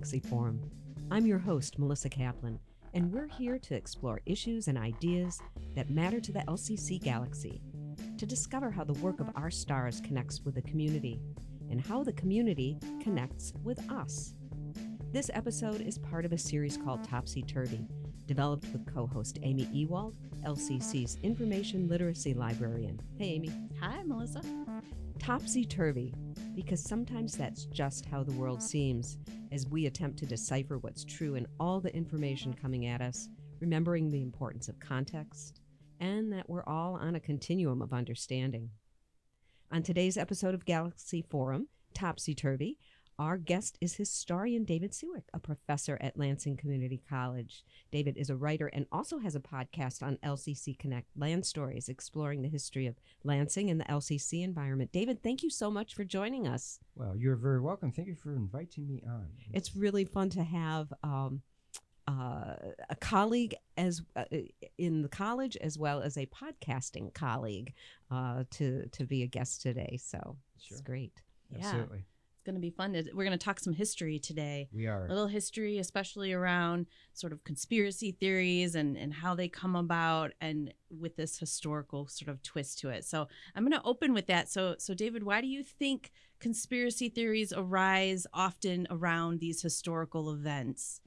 Galaxy Forum. I'm your host, Melissa Kaplan, and we're here to explore issues and ideas that matter to the LCC galaxy, to discover how the work of our stars connects with the community, and how the community connects with us. This episode is part of a series called Topsy Turvy, developed with co-host Ami Ewald, LCC's Information Literacy Librarian. Hey, Amy. Hi, Melissa. Topsy Turvy, because sometimes that's just how the world seems as we attempt to decipher what's true in all the information coming at us, remembering the importance of context, and that we're all on a continuum of understanding. On today's episode of Galaxy Forum, Topsy Turvy, our guest is historian David Siwik, a professor at Lansing Community College. David is a writer and also has a podcast on LCC Connect, Land Stories, exploring the history of Lansing and the LCC environment. David, thank you so much for joining us. Well, you're very welcome. Thank you for inviting me on. It's really fun to have a colleague as in the college as well as a podcasting colleague to be a guest today. So It's great. Absolutely. Going to be fun. We're going to talk some history today. We are. A little history, especially around sort of conspiracy theories and how they come about, and with this historical sort of twist to it. So I'm going to open with that. So David, why do you think conspiracy theories arise often around these historical events?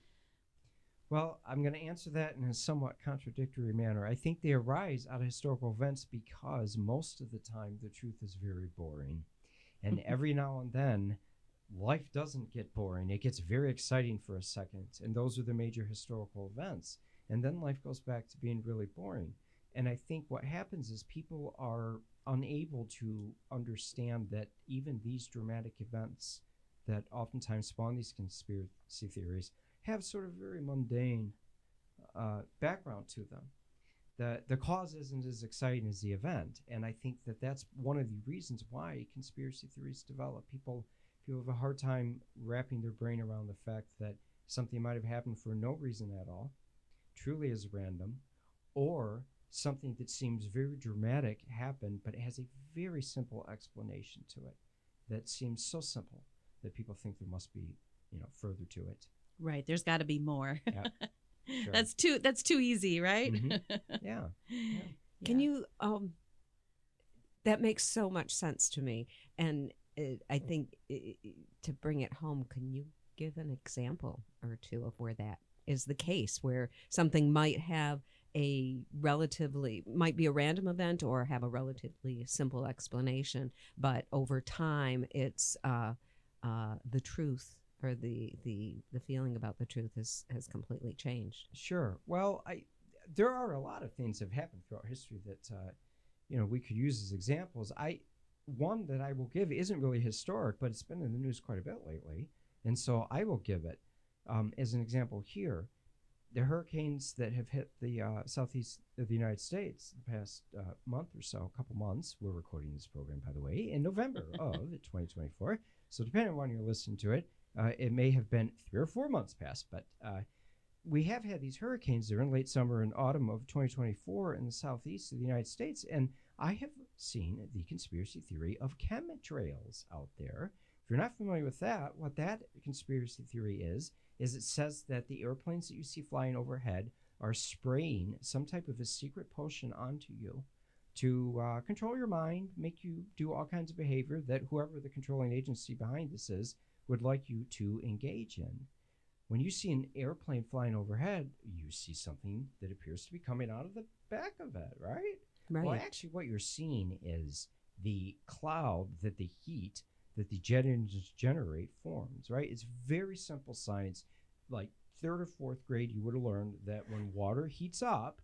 Well, I'm going to answer that in a somewhat contradictory manner. I think they arise out of historical events because most of the time the truth is very boring. And every now and then, life doesn't get boring. It gets very exciting for a second, and those are the major historical events. And then life goes back to being really boring. And I think what happens is people are unable to understand that even these dramatic events that oftentimes spawn these conspiracy theories have sort of very mundane background to them. The cause isn't as exciting as the event, and I think that that's one of the reasons why conspiracy theories develop. People have a hard time wrapping their brain around the fact that something might have happened for no reason at all, truly is random, or something that seems very dramatic happened, but it has a very simple explanation to it that seems so simple that people think there must be, further to it. Right. There's got to be more. Yeah. Sure. That's too easy, right? Mm-hmm. Yeah. Can you that makes so much sense to me, and I think to bring it home, can you give an example or two of where that is the case, where something might be a random event or have a relatively simple explanation, but over time it's the truth or the feeling about the truth has completely changed? Sure. Well, there are a lot of things that have happened throughout history that we could use as examples. One that I will give isn't really historic, but it's been in the news quite a bit lately, and so I will give it as an example here. The hurricanes that have hit the southeast of the United States the past month or so, a couple months. We're recording this program, by the way, in November of 2024. So depending on when you're listening to it, it may have been 3 or 4 months past, but we have had these hurricanes there in late summer and autumn of 2024 in the southeast of the United States, and I have seen the conspiracy theory of chemtrails out there. If you're not familiar with that, what that conspiracy theory is it says that the airplanes that you see flying overhead are spraying some type of a secret potion onto you to control your mind, make you do all kinds of behavior that whoever the controlling agency behind this is would like you to engage in. When you see an airplane flying overhead, you see something that appears to be coming out of the back of it, right? Right. Well, actually, what you're seeing is the cloud that the heat that the jet engines generate forms, right? It's very simple science. Like 3rd or 4th grade, you would have learned that when water heats up,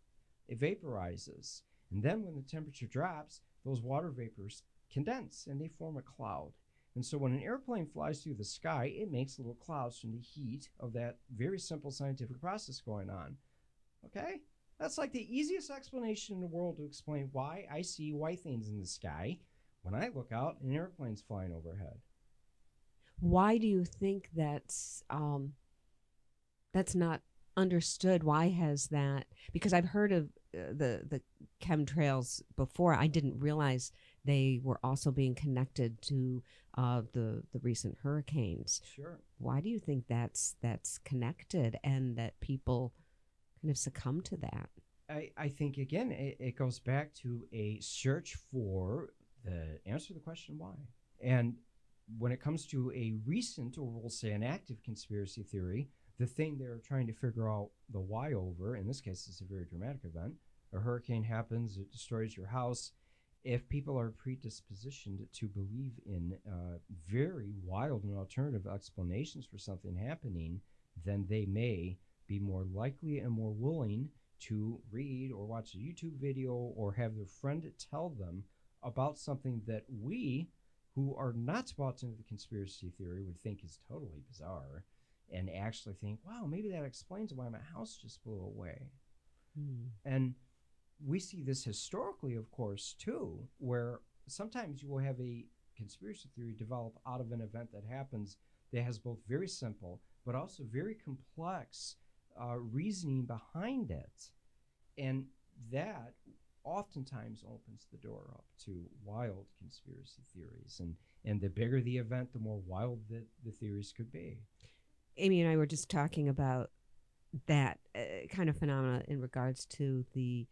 it vaporizes. And then when the temperature drops, those water vapors condense and they form a cloud. And so when an airplane flies through the sky, it makes little clouds from the heat of that very simple scientific process going on. Okay? That's like the easiest explanation in the world to explain why I see white things in the sky when I look out and airplanes flying overhead. Why do you think that's not understood? Why has that? Because I've heard of the chemtrails before. I didn't realize they were also being connected to the recent hurricanes. Sure. Why do you think that's connected and that people kind of succumb to that? I think, again, it goes back to a search for the answer to the question why. And when it comes to a recent, or we'll say an active conspiracy theory, the thing they're trying to figure out the why over, in this case, it's a very dramatic event. A hurricane happens, it destroys your house. If people are predispositioned to believe in very wild and alternative explanations for something happening, then they may be more likely and more willing to read or watch a YouTube video or have their friend tell them about something that we, who are not bought into the conspiracy theory, would think is totally bizarre, and actually think, wow, maybe that explains why my house just blew away. And we see this historically, of course, too, where sometimes you will have a conspiracy theory develop out of an event that happens that has both very simple but also very complex reasoning behind it. And that oftentimes opens the door up to wild conspiracy theories. And the bigger the event, the more wild the theories could be. Amy and I were just talking about that kind of phenomena in regards to the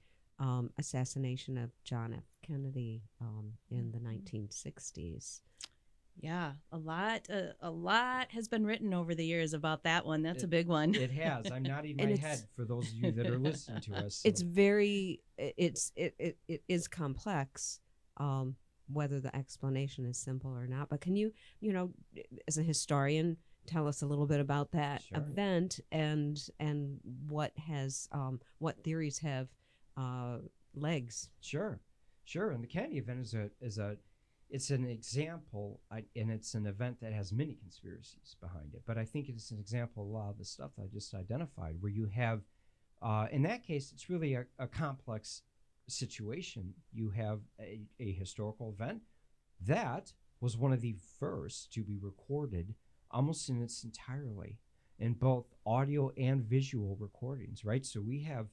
assassination of John F. Kennedy in the 1960s. Yeah, a lot has been written over the years about that one. That's a big one. It has. I'm nodding my head for those of you that are listening to us. So. It's very, it is complex, whether the explanation is simple or not. But can you as a historian, tell us a little bit about that event and what theories have legs? Sure. And the Kennedy event it's an example, and it's an event that has many conspiracies behind it. But I think it's an example of a lot of the stuff I just identified, where you have, in that case, it's really a complex situation. You have a historical event that was one of the first to be recorded almost in its entirety in both audio and visual recordings, right? So we have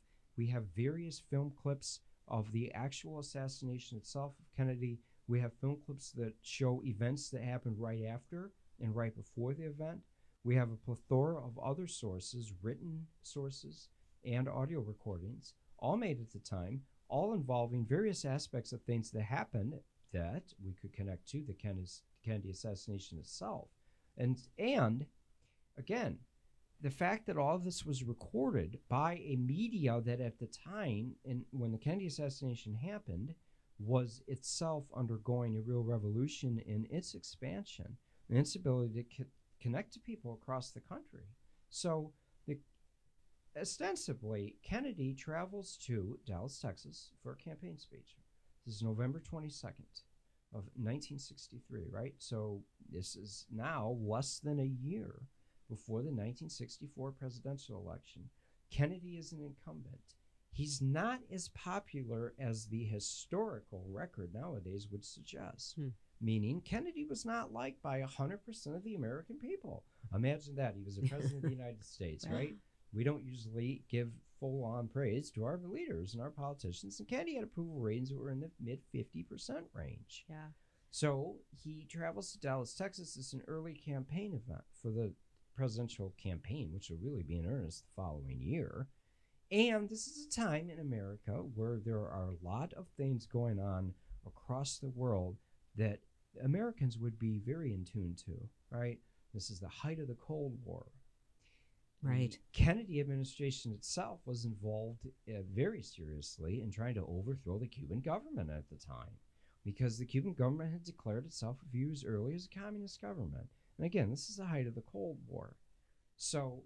various film clips of the actual assassination itself of Kennedy. We have film clips that show events that happened right after and right before the event. We have a plethora of other sources, written sources and audio recordings, all made at the time, all involving various aspects of things that happened that we could connect to the Kennedy assassination itself. And again, the fact that all of this was recorded by a media that at the time, and when the Kennedy assassination happened, was itself undergoing a real revolution in its expansion and its ability to connect to people across the country. So ostensibly, Kennedy travels to Dallas, Texas for a campaign speech. This is November 22nd of 1963, right? So this is now less than a year before the 1964 presidential election. Kennedy is an incumbent. He's not as popular as the historical record nowadays would suggest, meaning Kennedy was not liked by 100% of the American people. Imagine that. He was the president of the United States, right? We don't usually give full-on praise to our leaders and our politicians, and Kennedy had approval ratings that were in the mid-50% range. Yeah. So he travels to Dallas, Texas. It's an early campaign event for the presidential campaign, which will really be in earnest the following year. And this is a time in America where there are a lot of things going on across the world that Americans would be very in tune to, right? This is the height of the Cold War. Right. The Kennedy administration itself was involved very seriously in trying to overthrow the Cuban government at the time, because the Cuban government had declared itself a few years earlier as a communist government. And again, this is the height of the Cold War. So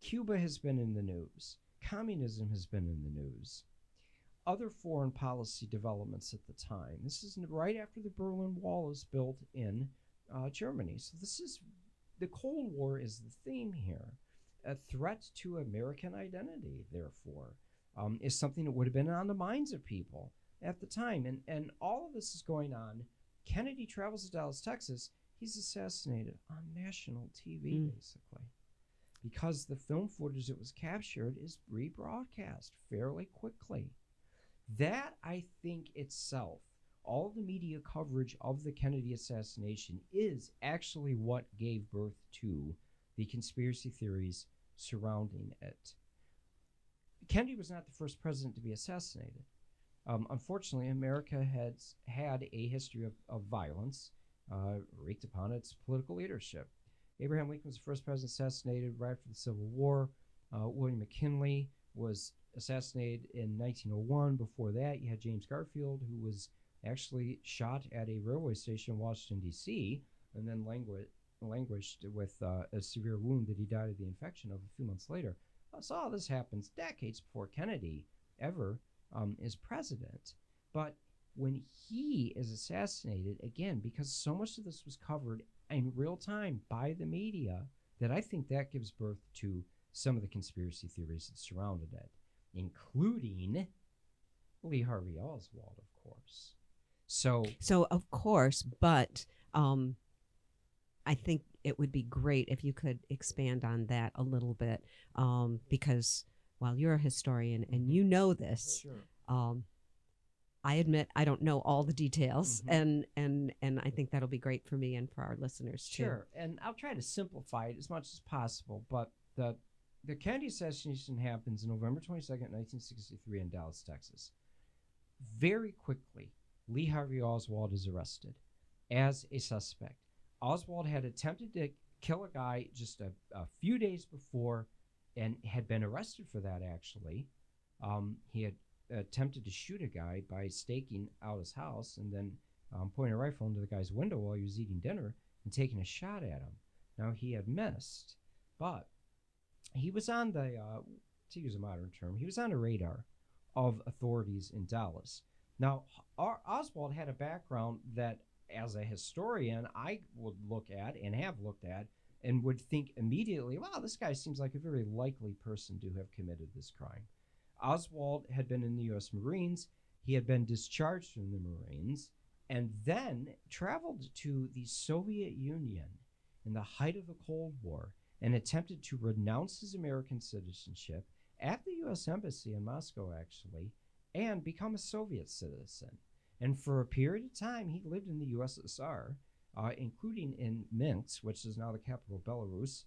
Cuba has been in the news. Communism has been in the news. Other foreign policy developments at the time. This is right after the Berlin Wall is built in Germany. So this is, the Cold War is the theme here. A threat to American identity, therefore, is something that would have been on the minds of people at the time. And all of this is going on. Kennedy travels to Dallas, Texas. He's assassinated on national TV, basically, because the film footage that was captured is rebroadcast fairly quickly. That, I think, itself all the media coverage of the Kennedy assassination is actually what gave birth to the conspiracy theories surrounding it. Kennedy was not the first president to be assassinated. Unfortunately, America has had a history of violence wreaked upon its political leadership. Abraham Lincoln was the first president assassinated right after the Civil War. William McKinley was assassinated in 1901. Before that, you had James Garfield, who was actually shot at a railway station in Washington, D.C., and then languished with a severe wound that he died of the infection of a few months later. So all this happens decades before Kennedy ever is president. But when he is assassinated, again, because so much of this was covered in real time by the media, that I think that gives birth to some of the conspiracy theories that surrounded it, including Lee Harvey Oswald, of course. So of course, but I think it would be great if you could expand on that a little bit, because while you're a historian and you know this, sure. I admit I don't know all the details, and I think that'll be great for me and for our listeners too. Sure, and I'll try to simplify it as much as possible, but the Kennedy assassination happens November 22nd, 1963 in Dallas, Texas. Very quickly, Lee Harvey Oswald is arrested as a suspect. Oswald had attempted to kill a guy just a few days before and had been arrested for that, actually. He had attempted to shoot a guy by staking out his house and then pointing a rifle into the guy's window while he was eating dinner and taking a shot at him. Now, he had missed, but he was on the, to use a modern term, he was on the radar of authorities in Dallas. Now, Oswald had a background that, as a historian, I would look at and have looked at and would think immediately, wow, this guy seems like a very likely person to have committed this crime. Oswald had been in the U.S. Marines. He had been discharged from the Marines and then traveled to the Soviet Union in the height of the Cold War and attempted to renounce his American citizenship at the U.S. Embassy in Moscow, actually, and become a Soviet citizen. And for a period of time, he lived in the USSR, including in Minsk, which is now the capital of Belarus.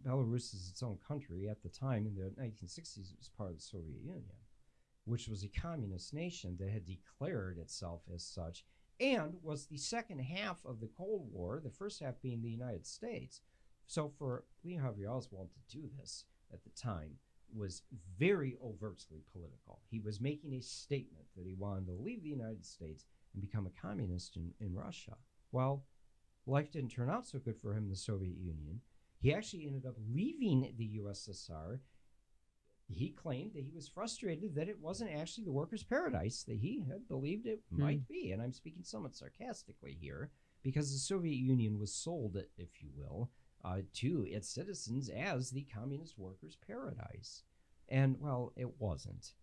Belarus is its own country. At the time, in the 1960s, it was part of the Soviet Union, which was a communist nation that had declared itself as such and was the second half of the Cold War, the first half being the United States. So for Lee Harvey Oswald to do this at the time was very overtly political. He was making a statement that he wanted to leave the United States and become a communist in Russia. Well, life didn't turn out so good for him in the Soviet Union. He actually ended up leaving the USSR. He claimed that he was frustrated that it wasn't actually the workers' paradise that he had believed it might be. And I'm speaking somewhat sarcastically here, because the Soviet Union was sold, if you will, to its citizens as the communist workers' paradise. And, well, it wasn't.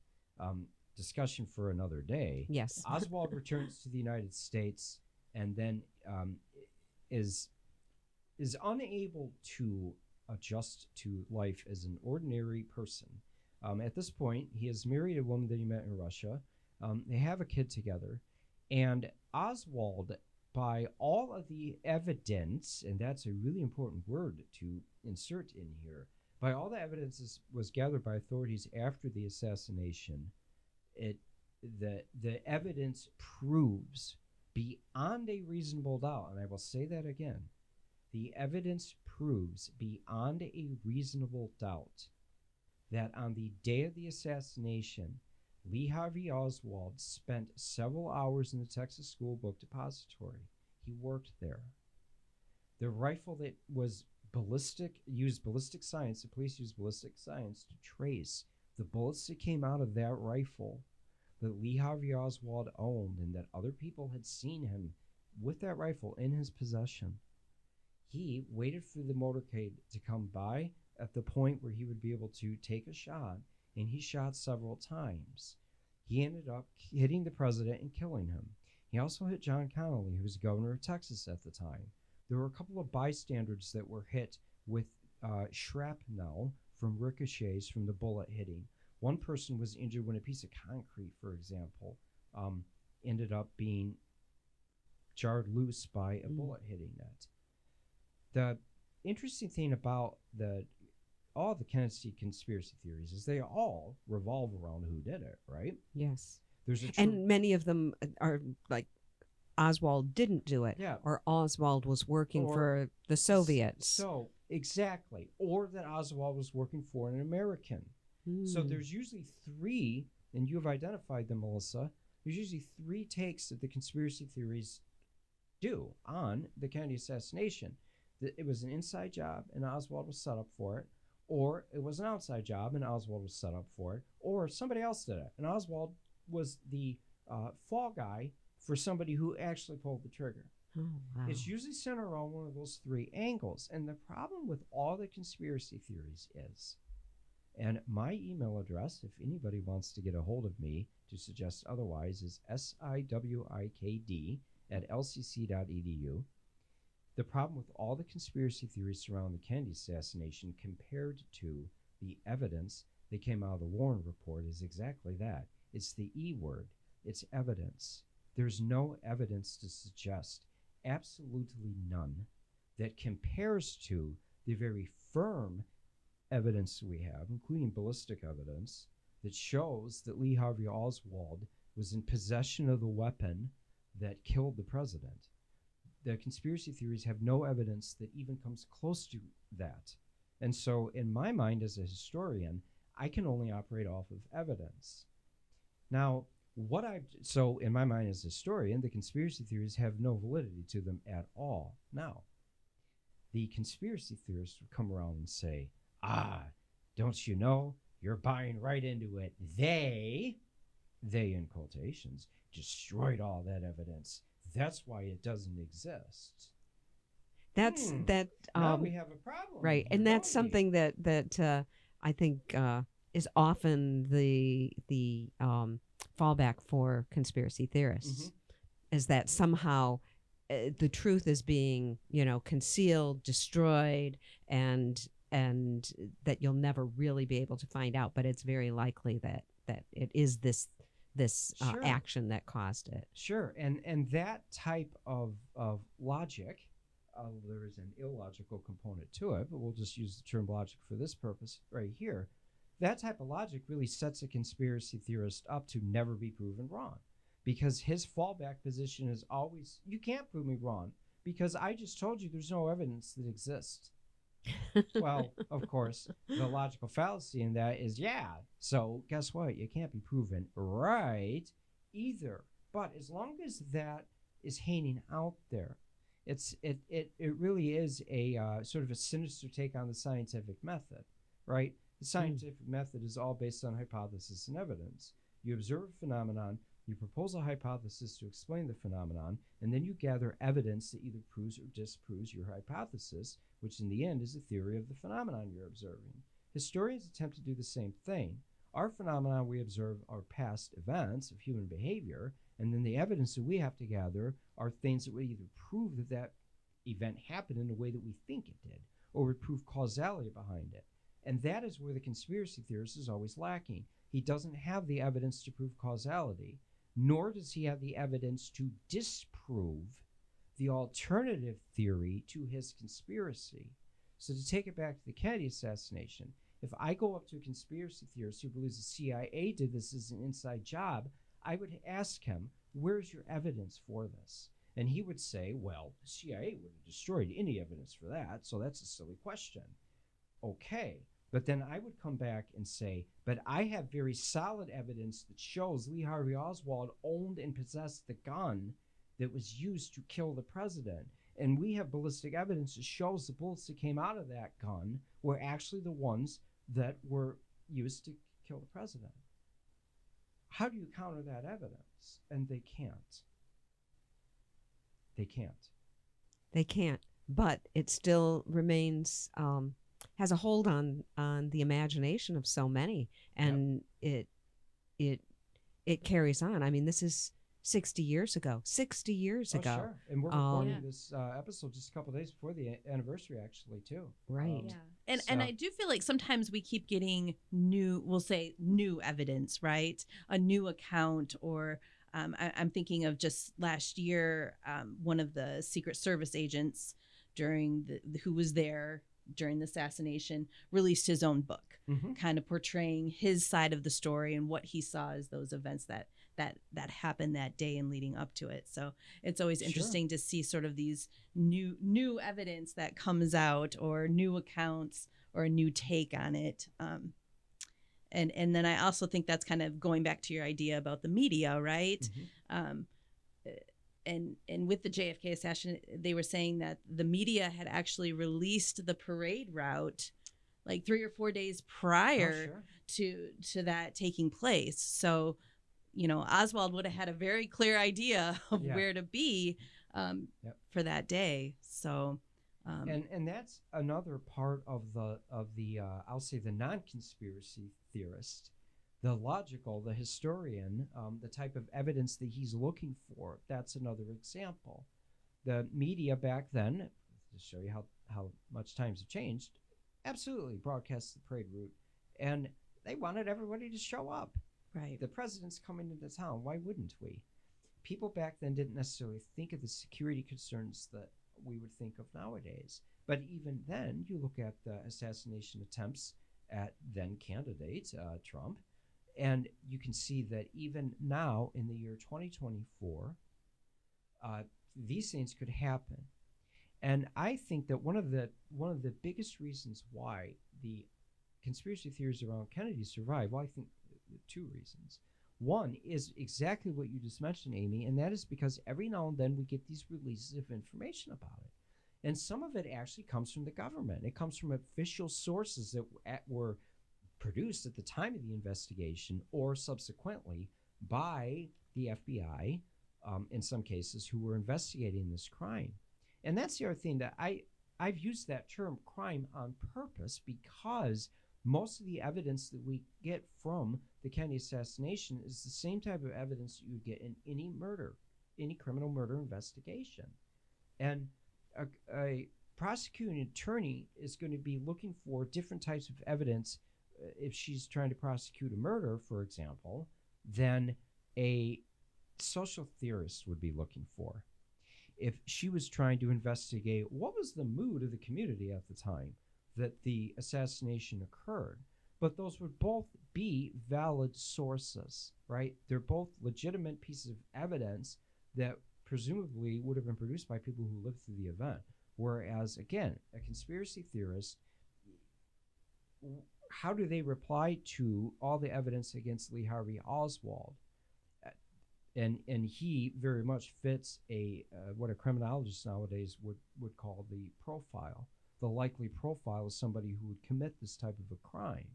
Discussion for another day. Yes. Oswald returns to the United States and then is unable to adjust to life as an ordinary person. At this point, he is married a woman that he met in Russia. They have a kid together. And Oswald, by all of the evidence, and that's a really important word to insert in here, by all the evidence was gathered by authorities after the assassination, the evidence proves beyond a reasonable doubt, and I will say that again, the evidence proves beyond a reasonable doubt that on the day of the assassination, Lee Harvey Oswald spent several hours in the Texas School Book Depository. He worked there. The rifle that was used ballistic science, the police used ballistic science to trace the bullets that came out of that rifle that Lee Harvey Oswald owned and that other people had seen him with that rifle in his possession. He waited for the motorcade to come by at the point where he would be able to take a shot, and he shot several times. He ended up hitting the president and killing him. He also hit John Connally, who was governor of Texas at the time. There were a couple of bystanders that were hit with shrapnel from ricochets from the bullet hitting. One person was injured when a piece of concrete, for example, ended up being jarred loose by a bullet hitting it. The interesting thing about all the Kennedy conspiracy theories is they all revolve around who did it, right? Yes. There's a And many of them are like Oswald didn't do it, Yeah. or Oswald was working Or for the Soviets. So, exactly. Or that Oswald was working for an American. So there's usually three, and you've identified them, Melissa. There's usually three takes that the conspiracy theories do on the Kennedy assassination. That it was an inside job and Oswald was set up for it, or it was an outside job and Oswald was set up for it, or somebody else did it, and Oswald was the fall guy for somebody who actually pulled the trigger. Oh, wow. It's usually centered around one of those three angles. And the problem with all the conspiracy theories is, and my email address, if anybody wants to get a hold of me to suggest otherwise, is siwikd@lcc.edu. The problem with all the conspiracy theories surrounding the Kennedy assassination compared to the evidence that came out of the Warren report is exactly that. It's the E word. It's evidence. There's no evidence to suggest, absolutely none, that compares to the very firm evidence we have, including ballistic evidence, that shows that Lee Harvey Oswald was in possession of the weapon that killed the president. The conspiracy theories have no evidence that even comes close to that. And so in my mind as a historian, I can only operate off of evidence. Now, so in my mind as a historian, the conspiracy theories have no validity to them at all. Now, the conspiracy theorists would come around and say, don't you know, you're buying right into it. They in quotations, destroyed all that evidence. That's why it doesn't exist. That's that. Now we have a problem. Right, and that's something that I think is often the fallback for conspiracy theorists, is that somehow the truth is being concealed, destroyed, and that you'll never really be able to find out. But it's very likely that it is this Sure. action that caused it. Sure, and that type of logic, there is an illogical component to it, but we'll just use the term logic for this purpose right here. That type of logic really sets a conspiracy theorist up to never be proven wrong, because his fallback position is always, you can't prove me wrong because I just told you there's no evidence that exists. Well, of course, the logical fallacy in that is, so guess what? You can't be proven right either. But as long as that is hanging out there, it really is a sort of a sinister take on the scientific method, right? The scientific method is all based on hypothesis and evidence. You observe a phenomenon, you propose a hypothesis to explain the phenomenon, and then you gather evidence that either proves or disproves your hypothesis, which in the end is a theory of the phenomenon you're observing. Historians attempt to do the same thing. Our phenomena we observe are past events of human behavior, and then the evidence that we have to gather are things that would either prove that that event happened in the way that we think it did, or would prove causality behind it. And that is where the conspiracy theorist is always lacking. He doesn't have the evidence to prove causality, nor does he have the evidence to disprove the alternative theory to his conspiracy. So to take it back to the Kennedy assassination, if I go up to a conspiracy theorist who believes the CIA did this as an inside job, I would ask him, where's your evidence for this? And he would say, well, the CIA would have destroyed any evidence for that, so that's a silly question. Okay, but then I would come back and say, but I have very solid evidence that shows Lee Harvey Oswald owned and possessed the gun that was used to kill the president. And we have ballistic evidence that shows the bullets that came out of that gun were actually the ones that were used to kill the president. How do you counter that evidence? And they can't. They can't. They can't, but it still remains, has a hold on the imagination of so many, and it carries on. I mean, this is 60 years ago. 60 years ago. Sure. And we're recording this episode just a couple of days before the anniversary, actually, too. Right. And I do feel like sometimes we keep getting new evidence, right? A new account or I'm thinking of just last year, one of the Secret Service agents who was there during the assassination released his own book, kind of portraying his side of the story and what he saw as those events that happened that day and leading up to it. So it's always interesting to see sort of these new evidence that comes out, or new accounts, or a new take on it. And then I also think that's kind of going back to your idea about the media, right? And with the JFK assassination, they were saying that the media had actually released the parade route like 3 or 4 days prior to that taking place. So, Oswald would have had a very clear idea of where to be for that day. So, and that's another part of the I'll say the non-conspiracy theorist, the logical, the historian, the type of evidence that he's looking for. That's another example. The media back then, to show you how much times have changed, absolutely broadcast the parade route, and they wanted everybody to show up. Right. The president's coming into town. Why wouldn't we? People back then didn't necessarily think of the security concerns that we would think of nowadays. But even then, you look at the assassination attempts at then candidate Trump, and you can see that even now in the year 2024, these things could happen. And I think that one of the biggest reasons why the conspiracy theories around Kennedy survive, well, I think 2 reasons. One is exactly what you just mentioned, Amy, and that is because every now and then we get these releases of information about it. And some of it actually comes from the government. It comes from official sources that were produced at the time of the investigation or subsequently by the FBI, in some cases, who were investigating this crime. And that's the other thing that I've used that term crime on purpose, because most of the evidence that we get from the Kennedy assassination is the same type of evidence that you would get in any murder, any criminal murder investigation. And a prosecuting attorney is going to be looking for different types of evidence if she's trying to prosecute a murder, for example, than a social theorist would be looking for. If she was trying to investigate what was the mood of the community at the time that the assassination occurred. But those would both be valid sources, right? They're both legitimate pieces of evidence that presumably would have been produced by people who lived through the event. Whereas, again, a conspiracy theorist, how do they reply to all the evidence against Lee Harvey Oswald? And he very much fits what a criminologist nowadays would call the profile, the likely profile of somebody who would commit this type of a crime.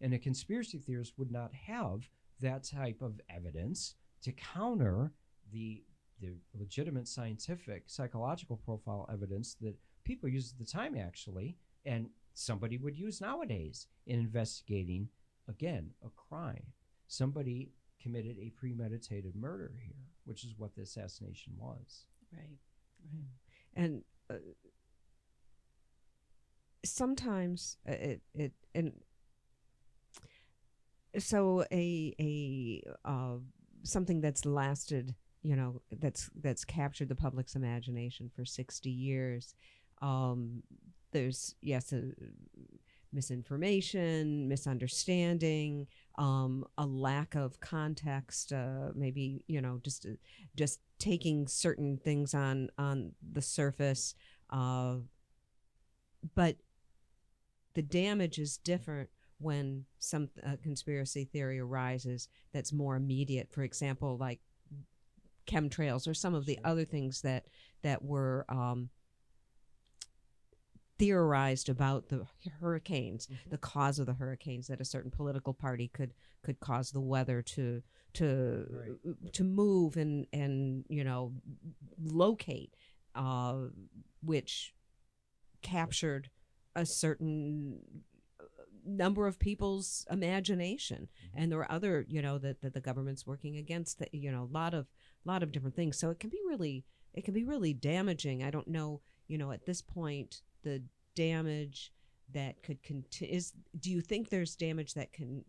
And a conspiracy theorist would not have that type of evidence to counter the legitimate scientific, psychological profile evidence that people used at the time, actually, and somebody would use nowadays in investigating, again, a crime. Somebody committed a premeditated murder here, which is what the assassination was. Right. And sometimes so something that's lasted, that's captured the public's imagination for 60 years. There's misinformation, misunderstanding, a lack of context, maybe just taking certain things on the surface, but the damage is different when some conspiracy theory arises that's more immediate. For example, like chemtrails or some of the other things that were theorized about the hurricanes, the cause of the hurricanes, that a certain political party could cause the weather to move and locate, which captured a certain number of people's imagination. And there were other, that the government's working against, a lot of different things. So it can be really damaging. I don't know, at this point, the damage that could continue do you think there's damage that can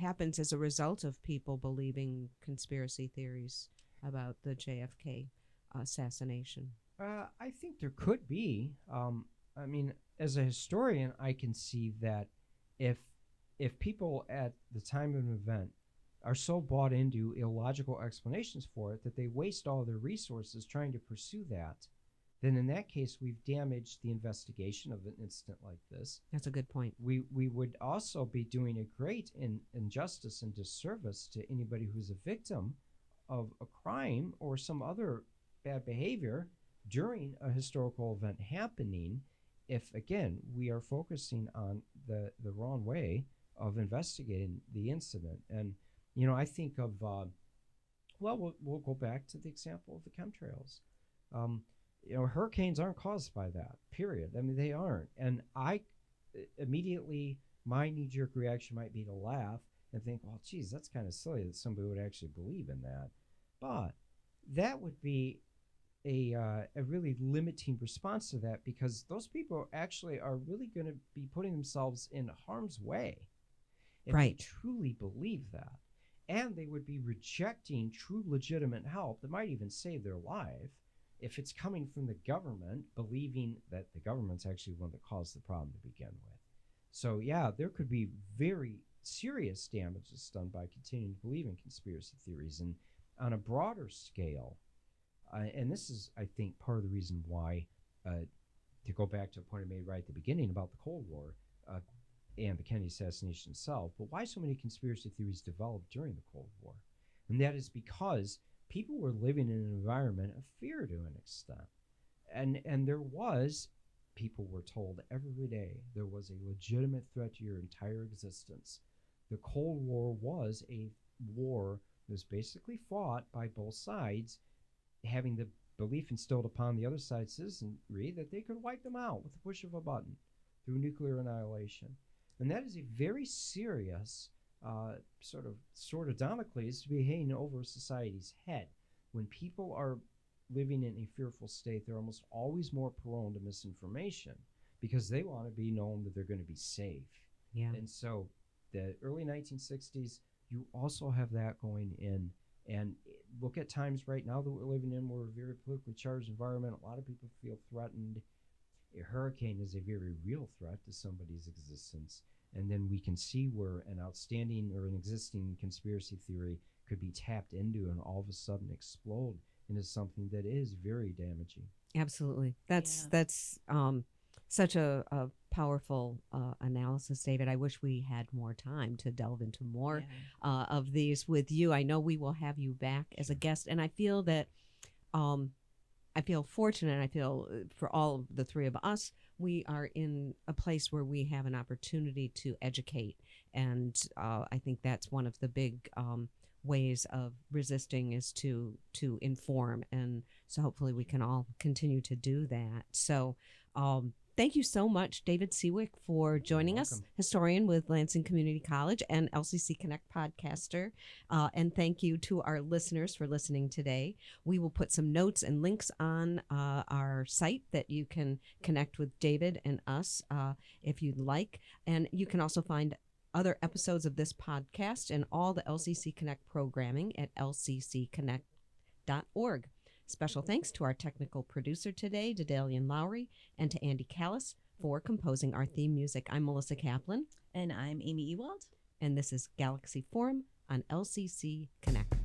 happens as a result of people believing conspiracy theories about the JFK assassination? I think there could be. I mean, as a historian, I can see that if people at the time of an event are so bought into illogical explanations for it that they waste all their resources trying to pursue that, then in that case we've damaged the investigation of an incident like this. That's a good point. We would also be doing a great injustice and disservice to anybody who's a victim of a crime or some other bad behavior during a historical event happening if, again, we are focusing on the wrong way of investigating the incident. And, you know, I think of, we'll go back to the example of the chemtrails. You know, hurricanes aren't caused by that, period. I mean, they aren't. And I immediately, my knee-jerk reaction might be to laugh and think, oh, geez, that's kind of silly that somebody would actually believe in that. But that would be a really limiting response to that, because those people actually are really going to be putting themselves in harm's way if Right. they truly believe that. And they would be rejecting true legitimate help that might even save their life if it's coming from the government, believing that the government's actually the one that caused the problem to begin with. So yeah, there could be very serious damages done by continuing to believe in conspiracy theories. And on a broader scale, and this is, I think, part of the reason why, to go back to a point I made right at the beginning about the Cold War and the Kennedy assassination itself, but why so many conspiracy theories developed during the Cold War. And that is because people were living in an environment of fear to an extent. And there was, people were told every day, there was a legitimate threat to your entire existence. The Cold War was a war that was basically fought by both sides, having the belief instilled upon the other side's citizenry that they could wipe them out with the push of a button through nuclear annihilation. And that is a very serious sort of Damocles to be hanging over society's head. When people are living in a fearful state, they're almost always more prone to misinformation because they want to be known that they're going to be safe. Yeah. And so the early 1960s, you also have that going in. And look at times right now that we're living in. We're a very politically charged environment. A lot of people feel threatened. A hurricane is a very real threat to somebody's existence. And then we can see where an outstanding or an existing conspiracy theory could be tapped into and all of a sudden explode into something that is very damaging. Absolutely. That's such a powerful analysis, David. I wish we had more time to delve into more of these with you. I know we will have you back as a guest, and I feel that I feel fortunate. I feel for all of the three of us, we are in a place where we have an opportunity to educate, and I think that's one of the big ways of resisting is to inform, and so hopefully we can all continue to do that. So thank you so much, David Siwik, for joining us, historian with Lansing Community College and LCC Connect podcaster. And thank you to our listeners for listening today. We will put some notes and links on our site that you can connect with David and us if you'd like. And you can also find other episodes of this podcast and all the LCC Connect programming at lccconnect.org. Special thanks to our technical producer today, Dedalian Lowry, and to Andy Callis for composing our theme music. I'm Melissa Kaplan. And I'm Ami Ewald. And this is Galaxy Forum on LCC Connect.